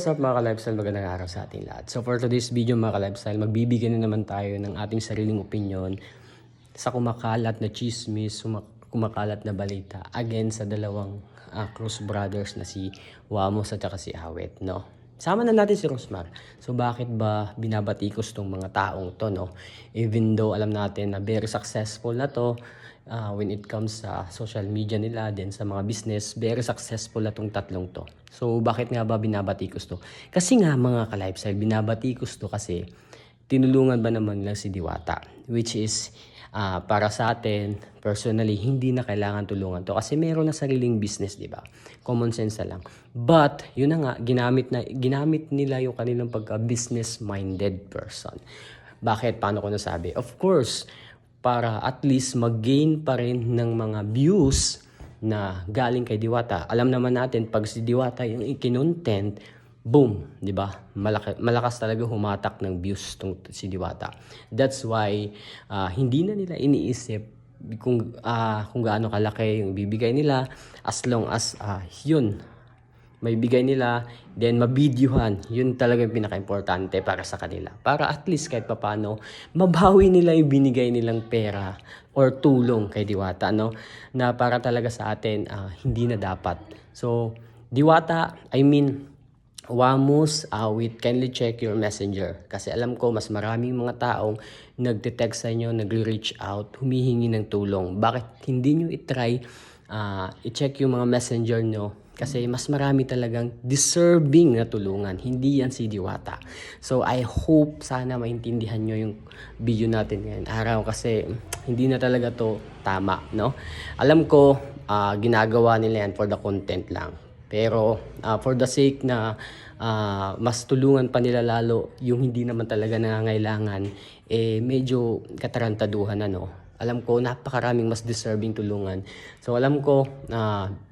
What's up mga ka-lifestyle, magandang araw sa ating lahat. So for today's video mga ka-lifestyle, magbibigay na naman tayo ng ating sariling opinion sa kumakalat na chismis, kumakalat na balita against sa dalawang Cruz brothers na si Wamos at saka si Awet, no? Sama na natin si Rosmar. So bakit ba binabatikos tong mga taong to, no? Even though alam natin na very successful na to, when it comes sa social media nila, then sa mga business, very successful na tong tatlong to. So bakit nga ba binabatikos to? Kasi nga mga ka-lifestyle, binabatikos to kasi tinulungan ba naman lang si Diwata, which is para sa atin personally hindi na kailangan tulungan to kasi meron na sariling business, di ba? Common sense na lang. But yun na nga, ginamit nila yung kanilang pagka business minded person. Bakit? Paano ko nasabi? Of course, para at least mag-gain pa rin ng mga views na galing kay Diwata. Alam naman natin pag si Diwata yung ikinontent, boom, 'di ba? Malakas talaga humatak ng views tong si Diwata. That's why hindi na nila iniisip kung gaano kalaki yung bibigay nila, as long as yun may bigay nila, then mabidyohan. Yun talaga yung pinaka-importante para sa kanila. Para at least kahit papano, mabawi nila yung binigay nilang pera or tulong kay Diwata, no? Na para talaga sa atin, hindi na dapat. So, Diwata, Wamos, Awit, kindly check your messenger. Kasi alam ko, mas maraming mga taong nagte-text sa inyo, nagre-reach out, humihingi ng tulong. Bakit hindi nyo i-try, i-check yung mga messenger nyo? Kasi mas marami talagang deserving na tulungan. Hindi yan si Diwata. So I hope sana maintindihan nyo yung video natin ngayon araw kasi hindi na talaga to tama, no? Alam ko ginagawa nila yan for the content lang. Pero for the sake na mas tulungan pa nila lalo yung hindi naman talaga nangangailangan, medyo katarantaduhan na, no? Alam ko napakaraming mas deserving tulungan. So alam ko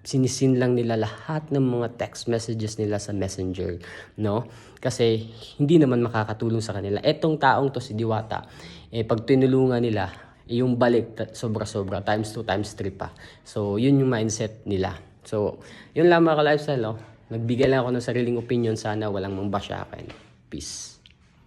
sinisin lang nila lahat ng mga text messages nila sa Messenger, no? Kasi hindi naman makakatulong sa kanila. Etong taong to si Diwata, pag tinulungan nila, yung balik sobra-sobra, times 2, times 3 pa. So yun yung mindset nila. So yun lang mga ka-lifestyle, no? Nagbigay lang ako ng sariling opinion, sana walang mambasya akin. Peace.